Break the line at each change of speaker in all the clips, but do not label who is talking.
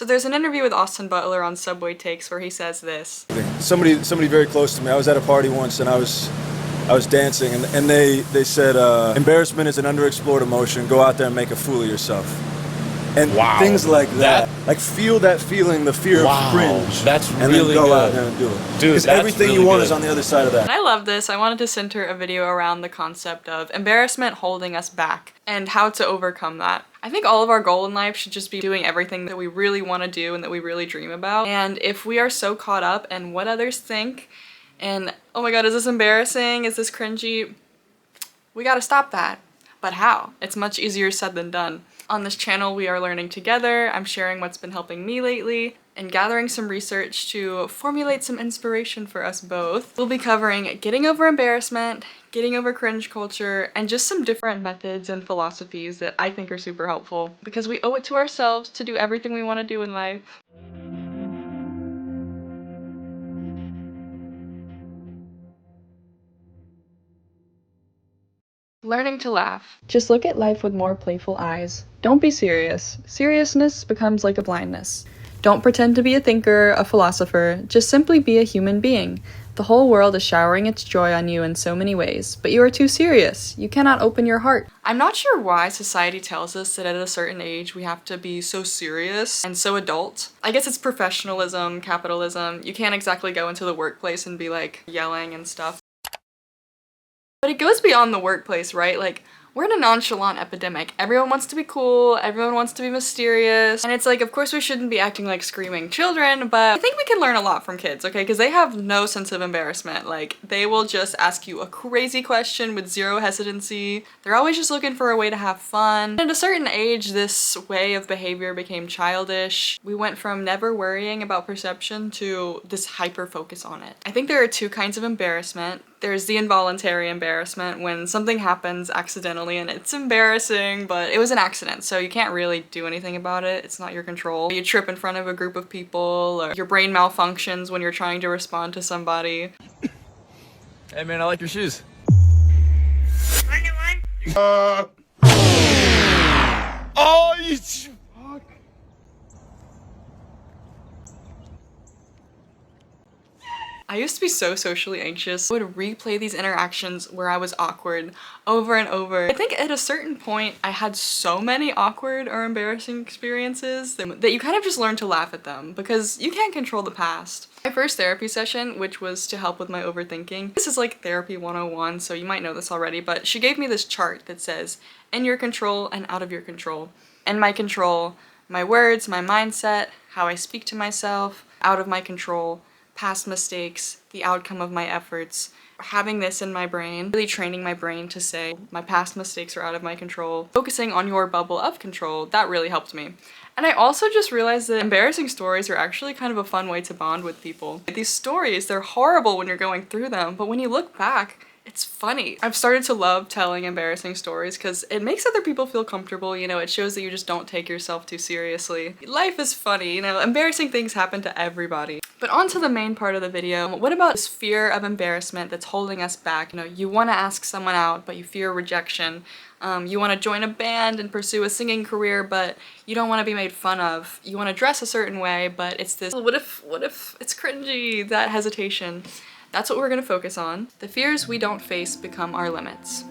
So there's an interview with Austin Butler on Subway Takes where he says this.
Somebody very close to me, I was at a party once and I was dancing and they said, embarrassment is an underexplored emotion, go out there and make a fool of yourself. And things like that. Like feel that feeling, the fear of cringe.
That's
and
really
then go
good.
out there and do it.
Dude,
because everything
really
you want
good.
is on the other side of that.
And I love this. I wanted to center a video around the concept of embarrassment holding us back and how to overcome that. I think all of our goal in life should just be doing everything that we really want to do and that we really dream about. And if we are so caught up in what others think and, oh my god, is this embarrassing? Is this cringy? We gotta stop that. But how? It's much easier said than done. On this channel, we are learning together. I'm sharing what's been helping me lately and gathering some research to formulate some inspiration for us both. We'll be covering getting over embarrassment, getting over cringe culture, and just some different methods and philosophies that I think are super helpful because we owe it to ourselves to do everything we want to do in life. Learning to laugh. Just look at life with more playful eyes. Don't be serious. Seriousness becomes like a blindness. Don't pretend to be a thinker, a philosopher. Just simply be a human being. The whole world is showering its joy on you in so many ways, but you are too serious. You cannot open your heart. I'm not sure why society tells us that at a certain age we have to be so serious and so adult. I guess it's professionalism, capitalism. You can't exactly go into the workplace and be like yelling and stuff. But it goes beyond the workplace, right? Like, we're in a nonchalant epidemic. Everyone wants to be cool, everyone wants to be mysterious, and it's like, of course we shouldn't be acting like screaming children, but I think we can learn a lot from kids, okay? Because they have no sense of embarrassment. Like, they will just ask you a crazy question with zero hesitancy. They're always just looking for a way to have fun. At a certain age, this way of behavior became childish. We went from never worrying about perception to this hyper focus on it. I think there are two kinds of embarrassment. There's the involuntary embarrassment when something happens accidentally and it's embarrassing, but it was an accident, so you can't really do anything about it. It's not your control. You trip in front of a group of people, or your brain malfunctions when you're trying to respond to somebody.
Hey man, I like your shoes.
Oh, you fuck.
I used to be so socially anxious. I would replay these interactions where I was awkward over and over. I think at a certain point I had so many awkward or embarrassing experiences that you kind of just learn to laugh at them because you can't control the past. My first therapy session, which was to help with my overthinking, this is like therapy 101, so you might know this already, but she gave me this chart that says in your control and out of your control. In my control, my words, my mindset, how I speak to myself. Out of my control, past mistakes, the outcome of my efforts. Having this in my brain, really training my brain to say my past mistakes are out of my control. Focusing on your bubble of control, that really helped me. And I also just realized that embarrassing stories are actually kind of a fun way to bond with people. These stories, they're horrible when you're going through them, but when you look back, it's funny. I've started to love telling embarrassing stories because it makes other people feel comfortable, you know, it shows that you just don't take yourself too seriously. Life is funny, you know, embarrassing things happen to everybody. But on to the main part of the video. What about this fear of embarrassment that's holding us back? You know, you want to ask someone out, but you fear rejection. You want to join a band and pursue a singing career, but you don't want to be made fun of. You want to dress a certain way, but it's this, what if it's cringy, that hesitation. That's what we're going to focus on. The fears we don't face become our limits.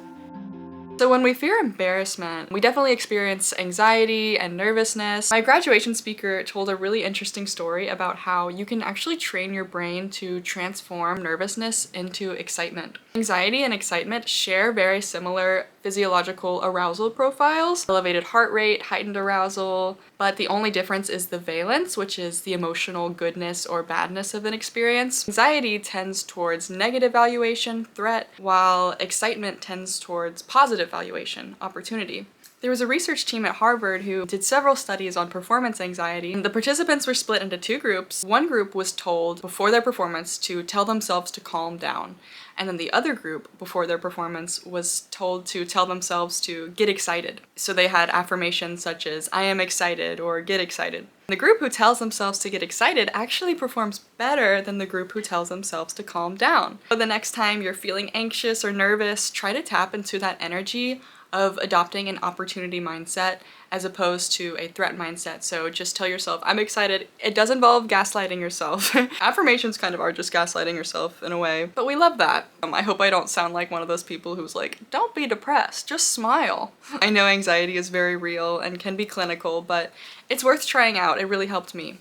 So when we fear embarrassment, we definitely experience anxiety and nervousness. My graduation speaker told a really interesting story about how you can actually train your brain to transform nervousness into excitement. Anxiety and excitement share very similar physiological arousal profiles, elevated heart rate, heightened arousal, but the only difference is the valence, which is the emotional goodness or badness of an experience. Anxiety tends towards negative valuation, threat, while excitement tends towards positive valuation, opportunity. There was a research team at Harvard who did several studies on performance anxiety. The participants were split into two groups. One group was told before their performance to tell themselves to calm down. And then the other group before their performance was told to tell themselves to get excited. So they had affirmations such as, I am excited, or get excited. The group who tells themselves to get excited actually performs better than the group who tells themselves to calm down. So the next time you're feeling anxious or nervous, try to tap into that energy of adopting an opportunity mindset as opposed to a threat mindset. So just tell yourself, I'm excited. It does involve gaslighting yourself. Affirmations kind of are just gaslighting yourself in a way, but we love that. I hope I don't sound like one of those people who's like, don't be depressed, just smile. I know anxiety is very real and can be clinical, but it's worth trying out. It really helped me.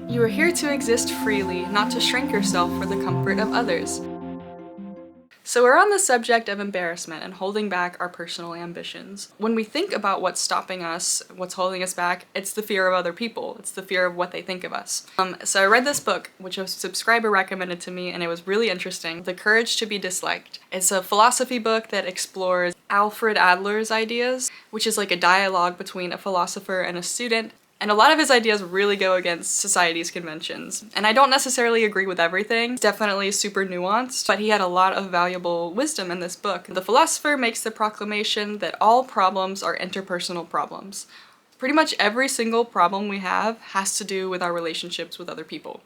You are here to exist freely, not to shrink yourself for the comfort of others. So we're on the subject of embarrassment and holding back our personal ambitions. When we think about what's stopping us, what's holding us back, it's the fear of other people. It's the fear of what they think of us. So I read this book, which a subscriber recommended to me, and it was really interesting. The Courage to be Disliked. It's a philosophy book that explores Alfred Adler's ideas, which is like a dialogue between a philosopher and a student. And a lot of his ideas really go against society's conventions. And I don't necessarily agree with everything. It's definitely super nuanced, but he had a lot of valuable wisdom in this book. The philosopher makes the proclamation that all problems are interpersonal problems. Pretty much every single problem we have has to do with our relationships with other people.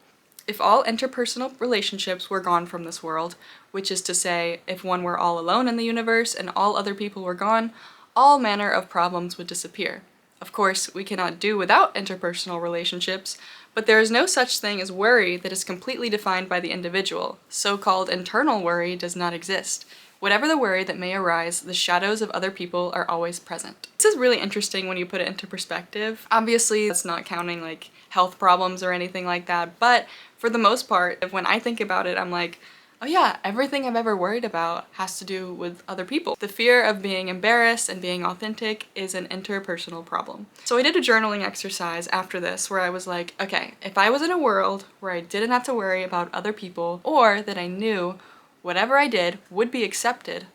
If all interpersonal relationships were gone from this world, which is to say, if one were all alone in the universe and all other people were gone, all manner of problems would disappear. Of course, we cannot do without interpersonal relationships, but there is no such thing as worry that is completely defined by the individual. So-called internal worry does not exist. Whatever the worry that may arise, the shadows of other people are always present. This is really interesting when you put it into perspective. Obviously, that's not counting like health problems or anything like that, but for the most part, when I think about it, I'm like, oh yeah, everything I've ever worried about has to do with other people. The fear of being embarrassed and being authentic is an interpersonal problem. So I did a journaling exercise after this where I was like, okay, if I was in a world where I didn't have to worry about other people or that I knew whatever I did would be accepted,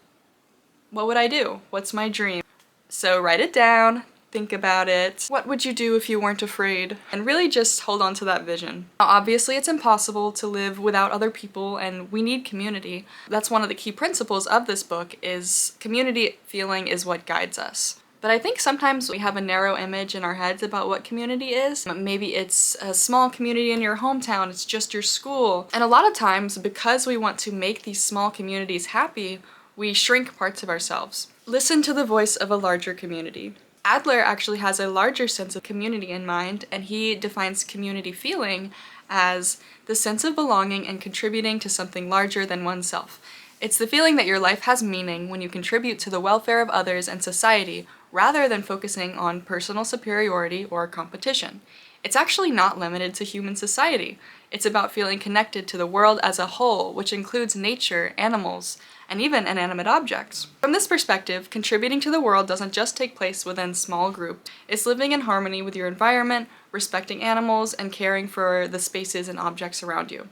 what would I do? What's my dream? So write it down. Think about it. What would you do if you weren't afraid? And really just hold on to that vision. Now, obviously, it's impossible to live without other people, and we need community. That's one of the key principles of this book, is community feeling is what guides us. But I think sometimes we have a narrow image in our heads about what community is. Maybe it's a small community in your hometown, it's just your school. And a lot of times, because we want to make these small communities happy, we shrink parts of ourselves. Listen to the voice of a larger community. Adler actually has a larger sense of community in mind, and he defines community feeling as the sense of belonging and contributing to something larger than oneself. It's the feeling that your life has meaning when you contribute to the welfare of others and society, rather than focusing on personal superiority or competition. It's actually not limited to human society. It's about feeling connected to the world as a whole, which includes nature, animals, and even inanimate objects. From this perspective, contributing to the world doesn't just take place within small groups. It's living in harmony with your environment, respecting animals, and caring for the spaces and objects around you.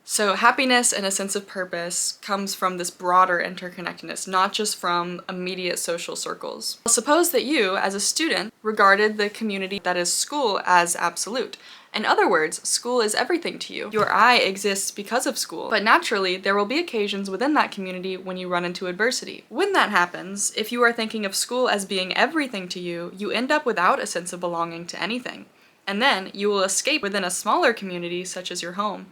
So happiness and a sense of purpose comes from this broader interconnectedness, not just from immediate social circles. Suppose that you, as a student, regarded the community that is school as absolute. In other words, school is everything to you. Your I exists because of school, but naturally, there will be occasions within that community when you run into adversity. When that happens, if you are thinking of school as being everything to you, you end up without a sense of belonging to anything. And then you will escape within a smaller community, such as your home.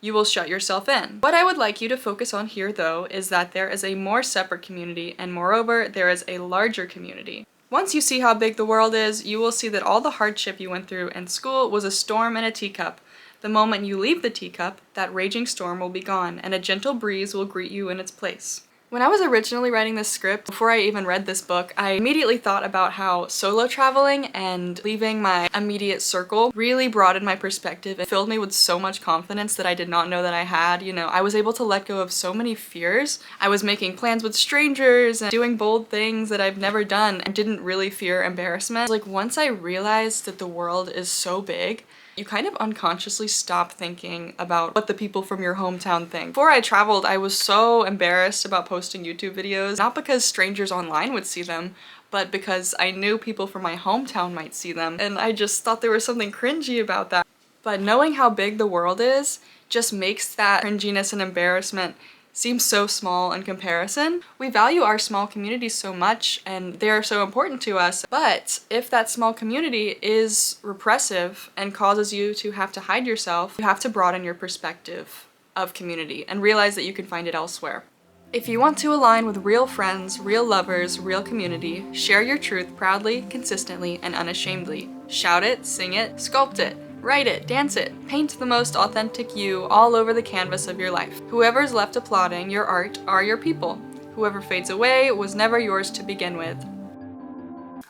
You will shut yourself in. What I would like you to focus on here, though, is that there is a more separate community, and moreover, there is a larger community. Once you see how big the world is, you will see that all the hardship you went through in school was a storm in a teacup. The moment you leave the teacup, that raging storm will be gone, and a gentle breeze will greet you in its place. When I was originally writing this script, before I even read this book, I immediately thought about how solo traveling and leaving my immediate circle really broadened my perspective and filled me with so much confidence that I did not know that I had. You know, I was able to let go of so many fears. I was making plans with strangers and doing bold things that I've never done and didn't really fear embarrassment. Like, once I realized that the world is so big, you kind of unconsciously stop thinking about what the people from your hometown think. Before I traveled, I was so embarrassed about posting YouTube videos, not because strangers online would see them, but because I knew people from my hometown might see them, and I just thought there was something cringy about that. But knowing how big the world is just makes that cringiness and embarrassment seem so small in comparison. We value our small communities so much and they are so important to us, but if that small community is repressive and causes you to have to hide yourself, you have to broaden your perspective of community and realize that you can find it elsewhere. If you want to align with real friends, real lovers, real community, share your truth proudly, consistently, and unashamedly. Shout it, sing it, sculpt it, write it, dance it, paint the most authentic you all over the canvas of your life. Whoever's left applauding your art are your people. Whoever fades away was never yours to begin with.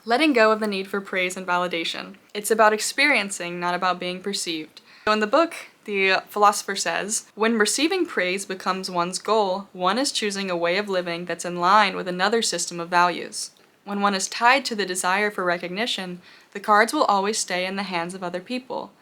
Letting go of the need for praise and validation. It's about experiencing, not about being perceived. So in the book, the philosopher says, when receiving praise becomes one's goal, one is choosing a way of living that's in line with another system of values. When one is tied to the desire for recognition, the cards will always stay in the hands of other people.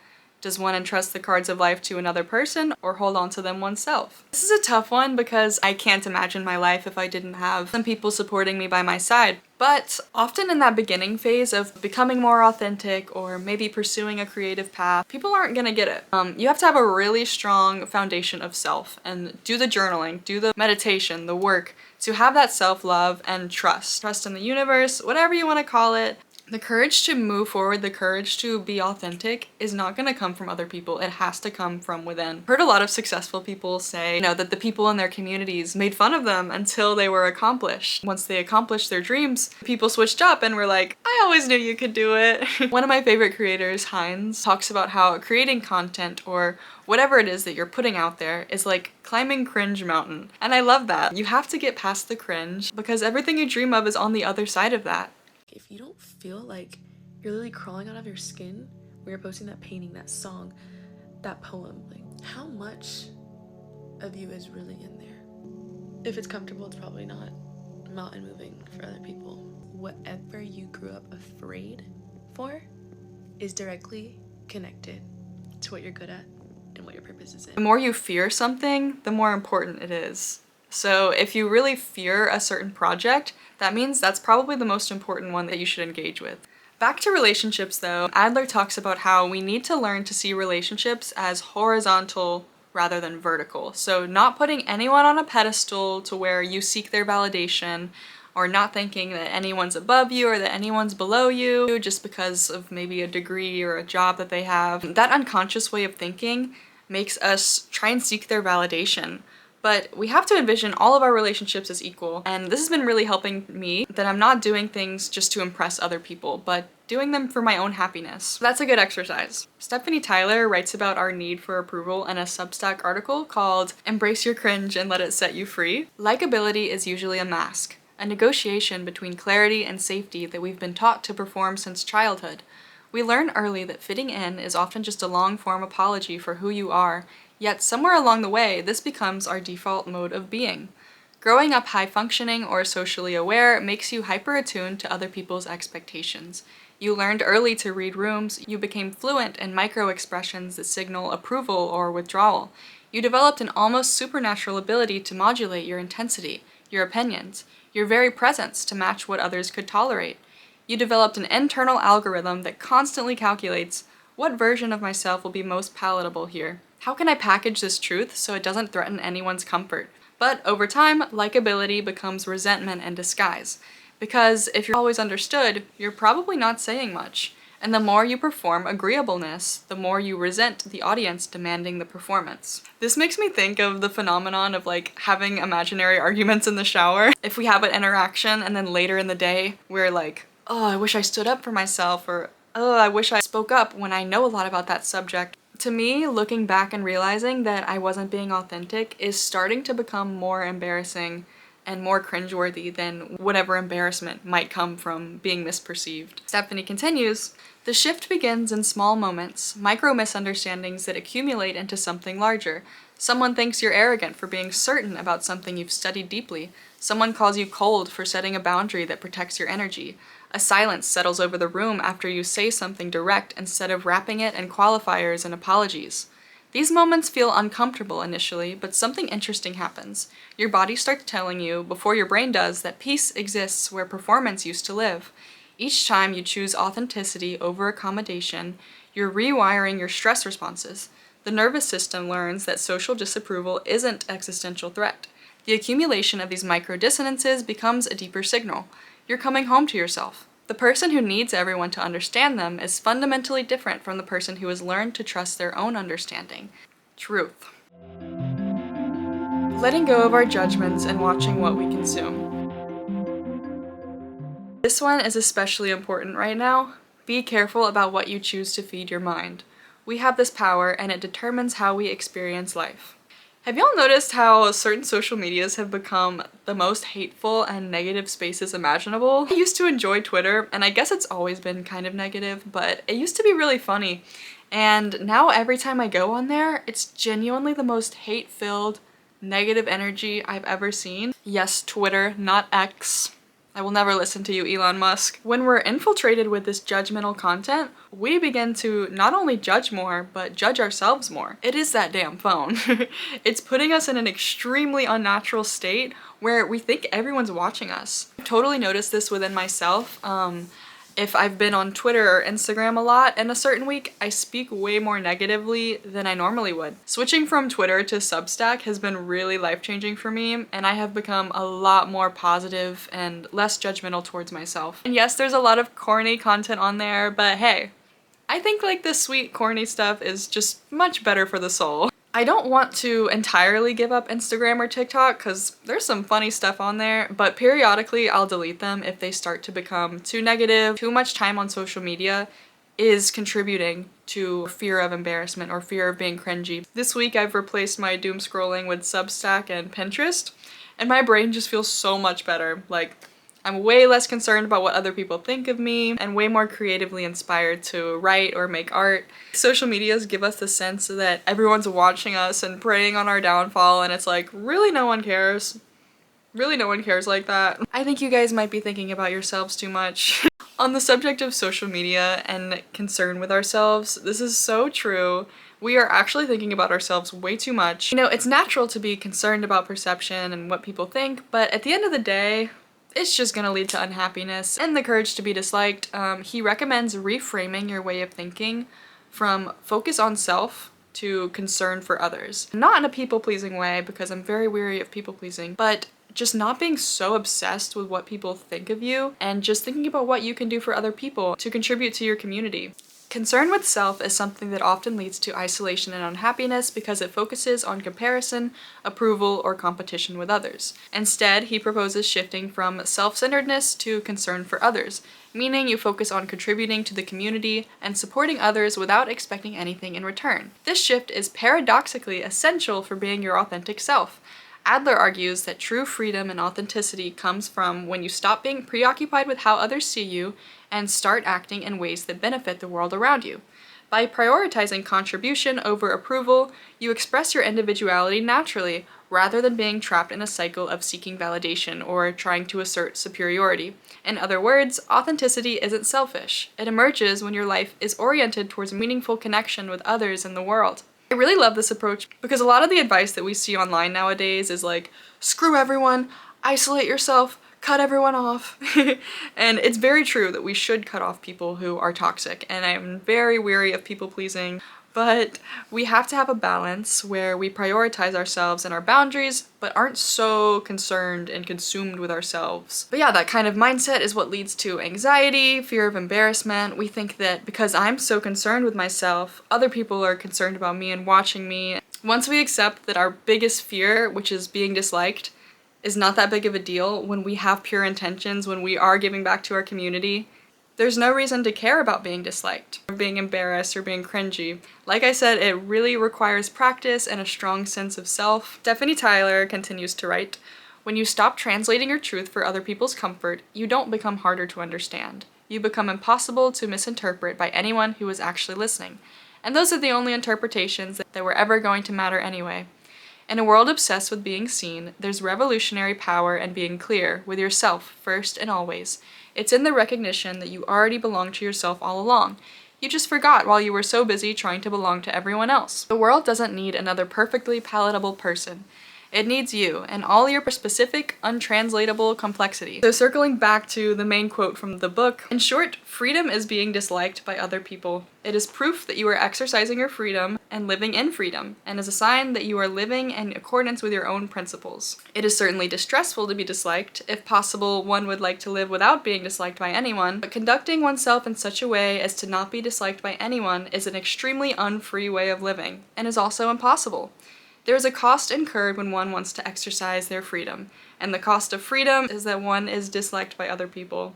Does one entrust the cards of life to another person or hold on to them oneself? This is a tough one because I can't imagine my life if I didn't have some people supporting me by my side. But often in that beginning phase of becoming more authentic or maybe pursuing a creative path, people aren't gonna get it. You have to have a really strong foundation of self and do the journaling, do the meditation, the work to have that self-love and trust. Trust in the universe, whatever you want to call it. The courage to move forward, the courage to be authentic is not going to come from other people. It has to come from within. I've heard a lot of successful people say, that the people in their communities made fun of them until they were accomplished. Once they accomplished their dreams, people switched up and were like, I always knew you could do it. One of my favorite creators, Heinz, talks about how creating content or whatever it is that you're putting out there is like climbing cringe mountain. And I love that. You have to get past the cringe because everything you dream of is on the other side of that.
If you don't feel like you're literally crawling out of your skin when you're posting that painting, that song, that poem, like how much of you is really in there? If it's comfortable, it's probably not mountain moving for other people. Whatever you grew up afraid for is directly connected to what you're good at and what your purpose is in.
The more you fear something, the more important it is. So if you really fear a certain project, that means that's probably the most important one that you should engage with. Back to relationships though, Adler talks about how we need to learn to see relationships as horizontal rather than vertical. So not putting anyone on a pedestal to where you seek their validation, or not thinking that anyone's above you or that anyone's below you just because of maybe a degree or a job that they have. That unconscious way of thinking makes us try and seek their validation. But we have to envision all of our relationships as equal, and this has been really helping me, that I'm not doing things just to impress other people, but doing them for my own happiness. That's a good exercise. Stephanie Tyler writes about our need for approval in a Substack article called Embrace Your Cringe and Let It Set You Free. Likeability is usually a mask, a negotiation between clarity and safety that we've been taught to perform since childhood. We learn early that fitting in is often just a long-form apology for who you are, yet somewhere along the way, this becomes our default mode of being. Growing up high-functioning or socially aware makes you hyper-attuned to other people's expectations. You learned early to read rooms, you became fluent in micro-expressions that signal approval or withdrawal. You developed an almost supernatural ability to modulate your intensity, your opinions, your very presence to match what others could tolerate. You developed an internal algorithm that constantly calculates what version of myself will be most palatable here. How can I package this truth so it doesn't threaten anyone's comfort? But over time, likability becomes resentment in disguise. Because if you're always understood, you're probably not saying much. And the more you perform agreeableness, the more you resent the audience demanding the performance. This makes me think of the phenomenon of like having imaginary arguments in the shower. If we have an interaction and then later in the day, we're like, oh, I wish I stood up for myself, or oh, I wish I spoke up when I know a lot about that subject. To me, looking back and realizing that I wasn't being authentic is starting to become more embarrassing and more cringeworthy than whatever embarrassment might come from being misperceived. Stephanie continues, the shift begins in small moments, micro misunderstandings that accumulate into something larger. Someone thinks you're arrogant for being certain about something you've studied deeply. Someone calls you cold for setting a boundary that protects your energy. A silence settles over the room after you say something direct instead of wrapping it in qualifiers and apologies. These moments feel uncomfortable initially, but something interesting happens. Your body starts telling you, before your brain does, that peace exists where performance used to live. Each time you choose authenticity over accommodation, you're rewiring your stress responses. The nervous system learns that social disapproval isn't an existential threat. The accumulation of these micro-dissonances becomes a deeper signal. You're coming home to yourself. The person who needs everyone to understand them is fundamentally different from the person who has learned to trust their own understanding. Truth. letting go of our judgments and watching what we consume. This one is especially important right now. Be careful about what you choose to feed your mind. We have this power and it determines how we experience life. Have y'all noticed how certain social medias have become the most hateful and negative spaces imaginable? I used to enjoy Twitter, and I guess it's always been kind of negative, but it used to be really funny. And now every time I go on there, it's genuinely the most hate-filled, negative energy I've ever seen. Yes, Twitter, not X. I will never listen to you, Elon Musk. When we're infiltrated with this judgmental content, we begin to not only judge more, but judge ourselves more. It is that damn phone. It's putting us in an extremely unnatural state where we think everyone's watching us. I've totally noticed this within myself. If I've been on Twitter or Instagram a lot in a certain week, I speak way more negatively than I normally would. Switching from Twitter to Substack has been really life-changing for me, and I have become a lot more positive and less judgmental towards myself. And yes, there's a lot of corny content on there, but hey, I think like this sweet corny stuff is just much better for the soul. I don't want to entirely give up Instagram or TikTok because there's some funny stuff on there, but periodically I'll delete them if they start to become too negative. Too much time on social media is contributing to fear of embarrassment or fear of being cringy. This week I've replaced my doom scrolling with Substack and Pinterest, and my brain just feels so much better. Like, I'm way less concerned about what other people think of me and way more creatively inspired to write or make art. Social medias give us the sense that everyone's watching us and preying on our downfall, and it's like, really no one cares. Really no one cares like that. I think you guys might be thinking about yourselves too much. On the subject of social media and concern with ourselves, this is so true. We are actually thinking about ourselves way too much. You know, it's natural to be concerned about perception and what people think, but at the end of the day, it's just gonna lead to unhappiness and the courage to be disliked. He recommends reframing your way of thinking from focus on self to concern for others. Not in a people-pleasing way, because I'm very weary of people-pleasing, but just not being so obsessed with what people think of you and just thinking about what you can do for other people to contribute to your community. Concern with self is something that often leads to isolation and unhappiness because it focuses on comparison, approval, or competition with others. Instead, he proposes shifting from self-centeredness to concern for others, meaning you focus on contributing to the community and supporting others without expecting anything in return. This shift is paradoxically essential for being your authentic self. Adler argues that true freedom and authenticity comes from when you stop being preoccupied with how others see you and start acting in ways that benefit the world around you. By prioritizing contribution over approval, you express your individuality naturally, rather than being trapped in a cycle of seeking validation or trying to assert superiority. In other words, authenticity isn't selfish. It emerges when your life is oriented towards meaningful connection with others in the world. I really love this approach because a lot of the advice that we see online nowadays is like, screw everyone, isolate yourself, cut everyone off. And it's very true that we should cut off people who are toxic, and I'm very weary of people pleasing, but we have to have a balance where we prioritize ourselves and our boundaries, but aren't so concerned and consumed with ourselves. But yeah, that kind of mindset is what leads to anxiety, fear of embarrassment. We think that because I'm so concerned with myself, other people are concerned about me and watching me. Once we accept that our biggest fear, which is being disliked, is not that big of a deal, when we have pure intentions, when we are giving back to our community, there's no reason to care about being disliked, or being embarrassed, or being cringy. Like I said, it really requires practice and a strong sense of self. Stephanie Tyler continues to write, "When you stop translating your truth for other people's comfort, you don't become harder to understand. You become impossible to misinterpret by anyone who is actually listening. And those are the only interpretations that were ever going to matter anyway. In a world obsessed with being seen, there's revolutionary power in being clear with yourself first and always. It's in the recognition that you already belong to yourself all along. You just forgot while you were so busy trying to belong to everyone else. The world doesn't need another perfectly palatable person. It needs you and all your specific, untranslatable complexity." So circling back to the main quote from the book, in short, freedom is being disliked by other people. It is proof that you are exercising your freedom and living in freedom, and is a sign that you are living in accordance with your own principles. It is certainly distressful to be disliked. If possible, one would like to live without being disliked by anyone, but conducting oneself in such a way as to not be disliked by anyone is an extremely unfree way of living, and is also impossible. There is a cost incurred when one wants to exercise their freedom, and the cost of freedom is that one is disliked by other people.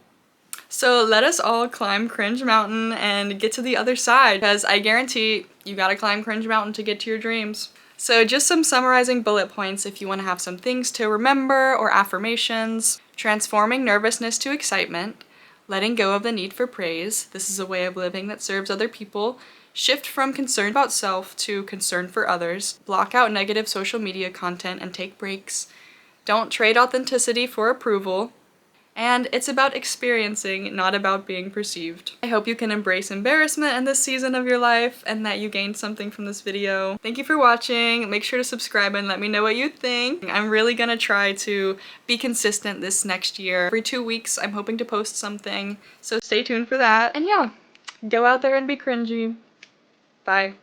So let us all climb Cringe Mountain and get to the other side, because I guarantee you gotta climb Cringe Mountain to get to your dreams. So just some summarizing bullet points if you want to have some things to remember or affirmations. Transforming nervousness to excitement. Letting go of the need for praise. This is a way of living that serves other people. Shift from concern about self to concern for others. Block out negative social media content and take breaks. Don't trade authenticity for approval. And it's about experiencing, not about being perceived. I hope you can embrace embarrassment in this season of your life and that you gained something from this video. Thank you for watching. Make sure to subscribe and let me know what you think. I'm really gonna try to be consistent this next year. Every 2 weeks, I'm hoping to post something, so stay tuned for that. And yeah, go out there and be cringy. Bye.